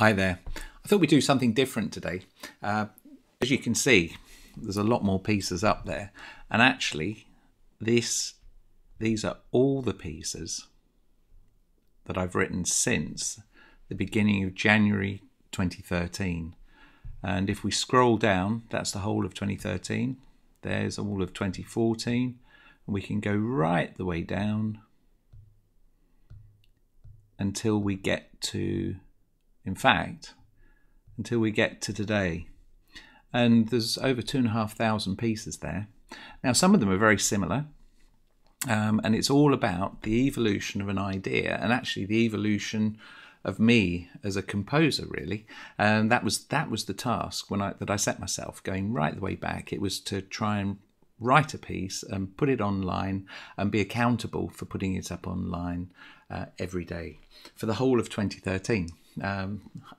Hi there. I thought we'd do something different today. As you can see, there's a lot more pieces up there. And actually, these are all the pieces that I've written since the beginning of January 2013. And if we scroll down, that's the whole of 2013. There's all of 2014. And we can go right the way down until we get to, in fact, until we get to today. And there's over 2,500 pieces there. Now, some of them are very similar. And it's all about the evolution of an idea, and actually the evolution of me as a composer, really. And that was the task that I set myself, going right the way back. It was to try and write a piece and put it online and be accountable for putting it up online every day for the whole of 2013. I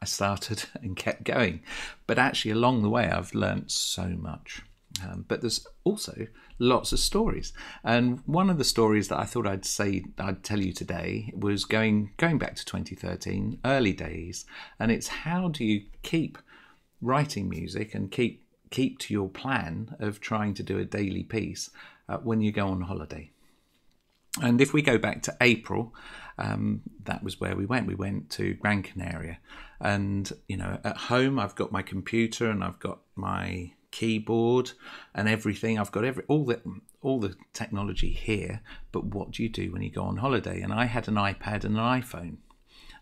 started and kept going, but actually along the way I've learnt so much. But there's also lots of stories, and one of the stories that I thought I'd tell you today was going back to 2013, early days, and it's how do you keep writing music and keep to your plan of trying to do a daily piece when you go on holiday. And if we go back to April, that was where we went. We went to Gran Canaria, and you know, at home I've got my computer and I've got my keyboard and everything. I've got all the technology here. But what do you do when you go on holiday? And I had an iPad and an iPhone,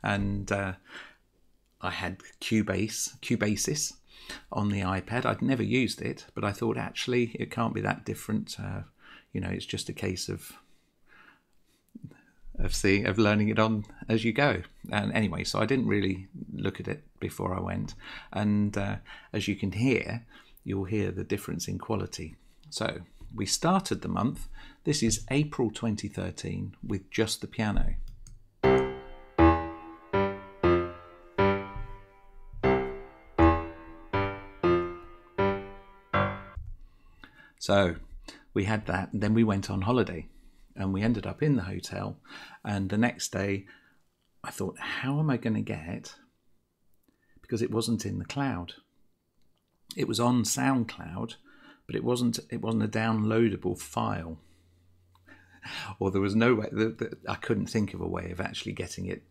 and I had Cubasis on the iPad. I'd never used it, but I thought actually it can't be that different. You know, it's just a case of learning it on as you go. And anyway, so I didn't really look at it before I went. And as you can hear, you'll hear the difference in quality. So we started the month. This is April 2013 with just the piano. So we had that, and then we went on holiday. And we ended up in the hotel, and the next day I thought, how am I going to get, because it wasn't in the cloud. It was on SoundCloud, but it wasn't a downloadable file, or there was no way I couldn't think of a way of actually getting it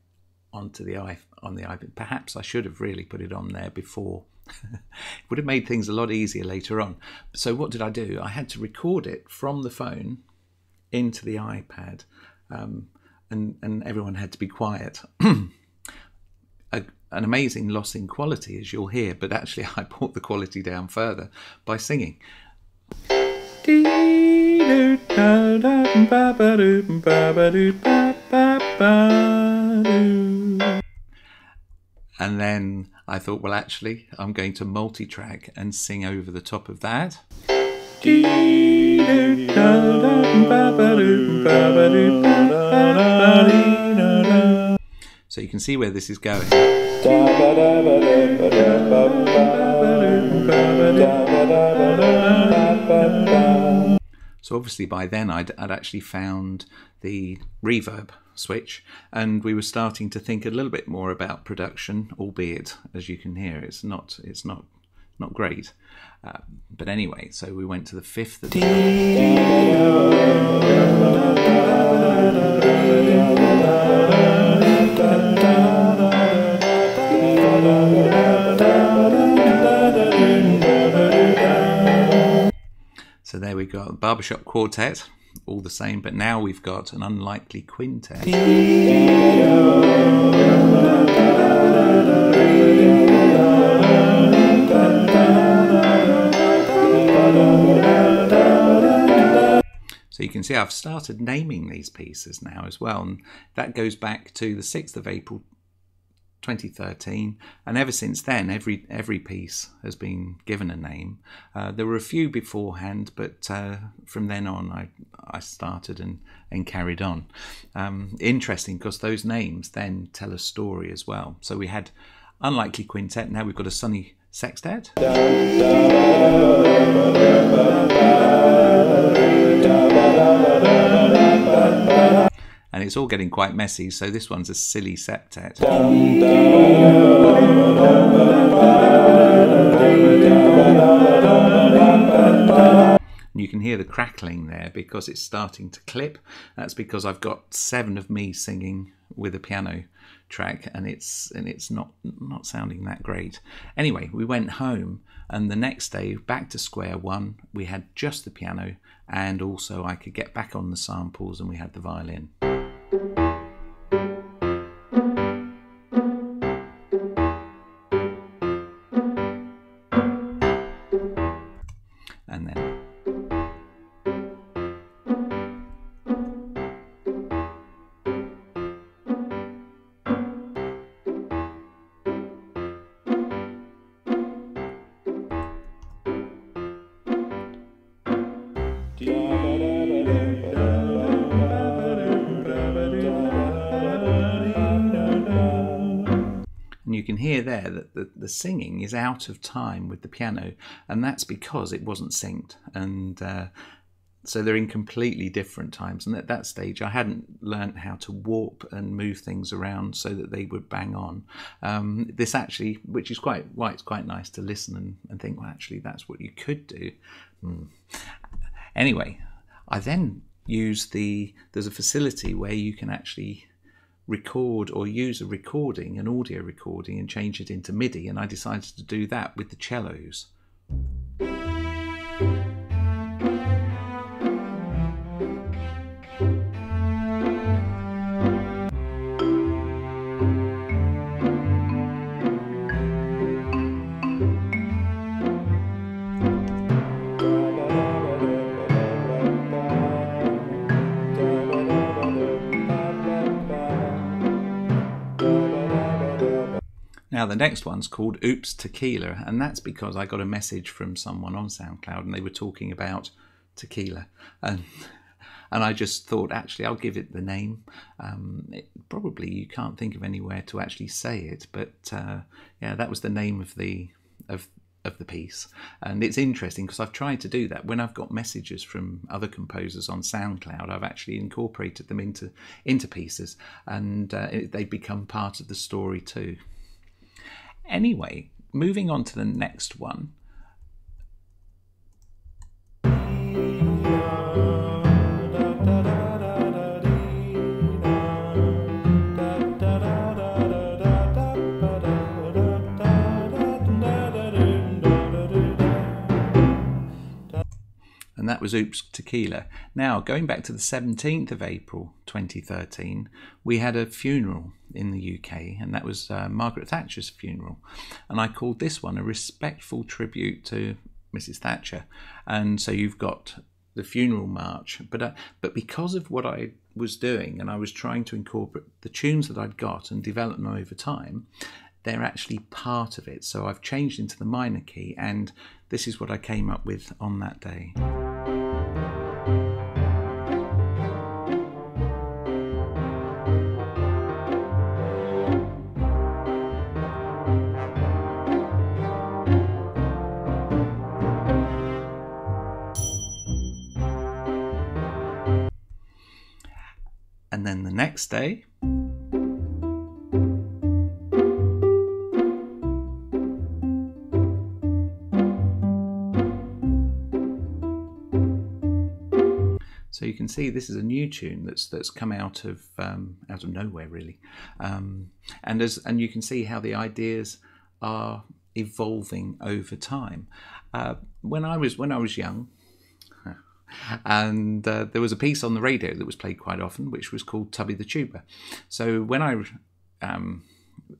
onto the iPad. Perhaps I should have really put it on there before. It would have made things a lot easier later on. So what did I do? I had to record it from the phone into the iPad, and everyone had to be quiet. An amazing loss in quality, as you'll hear, but actually I brought the quality down further by singing. And then I thought, well, actually I'm going to multi-track and sing over the top of that. So you can see where this is going. So obviously by then I'd actually found the reverb switch, and we were starting to think a little bit more about production, albeit, as you can hear, it's not great. But anyway, so we went to the fifth. So there we got a barbershop quartet, all the same, but now we've got an unlikely quintet. So you can see I've started naming these pieces now as well, and that goes back to the 6th of April 2013, and ever since then every piece has been given a name. There were a few beforehand, but from then on I started and carried on. Interesting, because those names then tell a story as well. So we had Unlikely Quintet, now we've got a Sunny Sextet. and it's all getting quite messy, so this one's a silly septet. You can hear the crackling there because it's starting to clip. That's because I've got 7 of me singing with a piano track, and it's not sounding that great. Anyway, we went home, and the next day, back to square one, we had just the piano, and also I could get back on the samples, and we had the violin. And then and you can hear there that the singing is out of time with the piano, and that's because it wasn't synced, and so they're in completely different times. And at that stage I hadn't learnt how to warp and move things around so that they would bang on. This actually, which is why it's quite nice to listen and think, well, actually that's what you could do. Anyway, I then use there's a facility where you can actually record or use an audio recording, and change it into MIDI, and I decided to do that with the cellos. Now the next one's called Oops Tequila, and that's because I got a message from someone on SoundCloud, and they were talking about tequila, and I just thought, actually I'll give it the name. Probably you can't think of anywhere to actually say it, but yeah, that was the name of the piece. And it's interesting because I've tried to do that when I've got messages from other composers on SoundCloud. I've actually incorporated them into pieces, and they've become part of the story too. Anyway, moving on to the next one. And that was Oops Tequila. Now, going back to the 17th of April 2013, we had a funeral in the UK, and that was Margaret Thatcher's funeral. And I called this one a respectful tribute to Mrs. Thatcher. And so you've got the funeral march, but because of what I was doing, and I was trying to incorporate the tunes that I'd got and develop them over time, they're actually part of it. So I've changed into the minor key, and this is what I came up with on that day. And then the next day, so you can see this is a new tune that's come out of nowhere, really, and you can see how the ideas are evolving over time. When I was young. And there was a piece on the radio that was played quite often, which was called Tubby the Tuba. So when I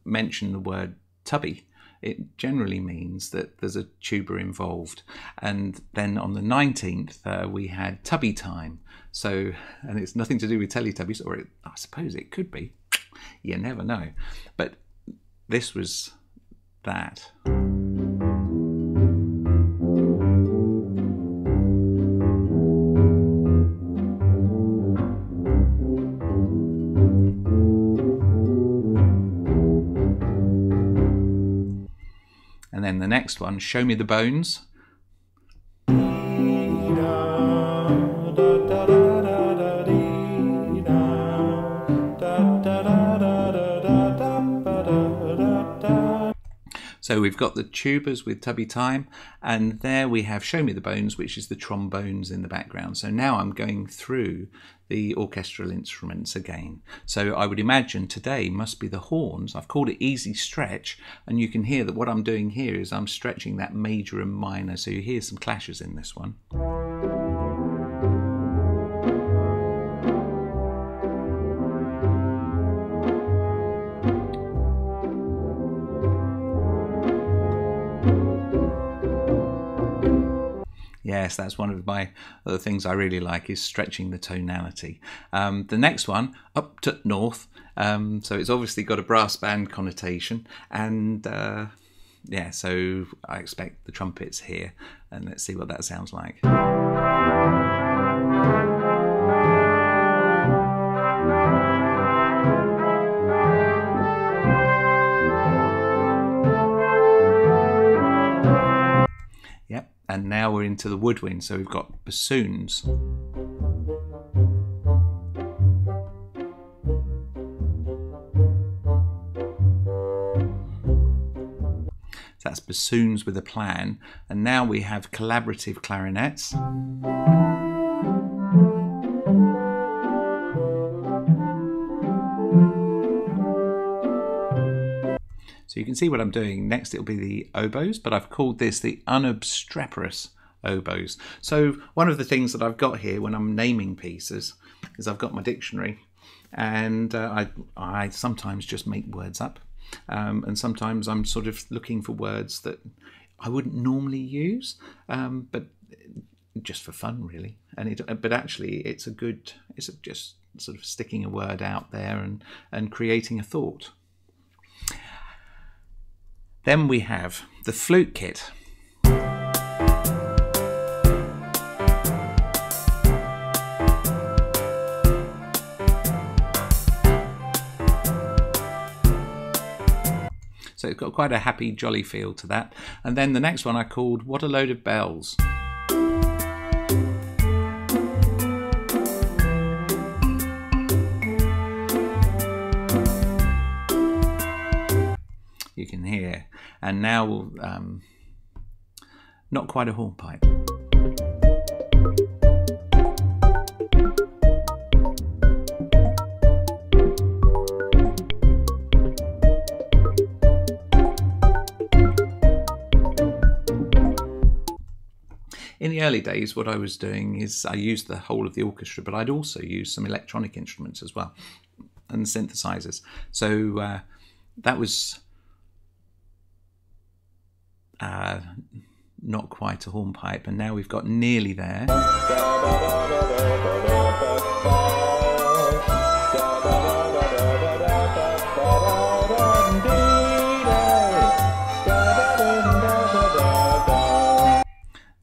mention the word tubby, it generally means that there's a tuba involved. And then on the 19th, we had Tubby Time. So, and it's nothing to do with Teletubbies, or I suppose it could be. You never know. But this was that. And then the next one, Show Me the Bones. So we've got the tubas with Tubby Time, and there we have Show Me the Bones, which is the trombones in the background. So now I'm going through the orchestral instruments again. So I would imagine today must be the horns. I've called it Easy Stretch, and you can hear that what I'm doing here is I'm stretching that major and minor, so you hear some clashes in this one. Yes, that's one of my other things I really like, is stretching the tonality. The next one, Up to North, so it's obviously got a brass band connotation, and yeah, so I expect the trumpets here, and let's see what that sounds like. And now we're into the woodwind, so we've got bassoons. So that's bassoons with a plan. And now we have collaborative clarinets. So you can see what I'm doing. Next it'll be the oboes, but I've called this the unobstreperous oboes. So one of the things that I've got here when I'm naming pieces is I've got my dictionary, and I sometimes just make words up, and sometimes I'm sort of looking for words that I wouldn't normally use, but just for fun really. But actually it's just sort of sticking a word out there and creating a thought. Then we have the flute kit. So it's got quite a happy, jolly feel to that. And then the next one I called What a Load of Bells. You can hear, and now not quite a hornpipe. In the early days, what I was doing is I used the whole of the orchestra, but I'd also use some electronic instruments as well, and synthesizers. So that was not quite a hornpipe, and now we've got nearly there.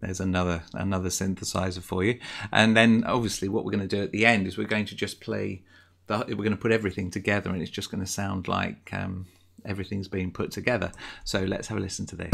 There's another synthesizer for you. And then obviously what we're going to do at the end is we're going to just play, we're going to put everything together, and it's just going to sound like everything's being put together. So let's have a listen to this.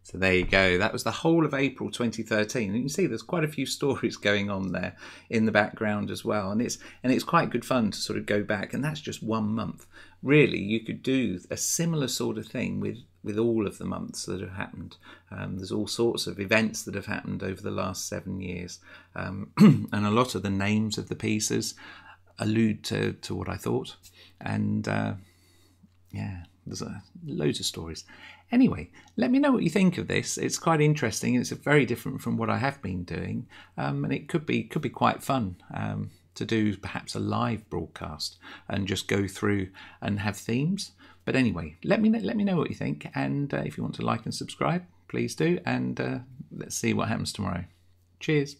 So there you go. That was the whole of April 2013. And you can see there's quite a few stories going on there in the background as well. And it's quite good fun to sort of go back. And that's just 1 month. Really, you could do a similar sort of thing with all of the months that have happened. There's all sorts of events that have happened over the last 7 years. And a lot of the names of the pieces allude to what I thought. And yeah, there's loads of stories. Anyway, let me know what you think of this. It's quite interesting. It's very different from what I have been doing, and it could be quite fun to do perhaps a live broadcast and just go through and have themes. But anyway, let me know what you think, and if you want to like and subscribe, please do. And let's see what happens tomorrow. Cheers.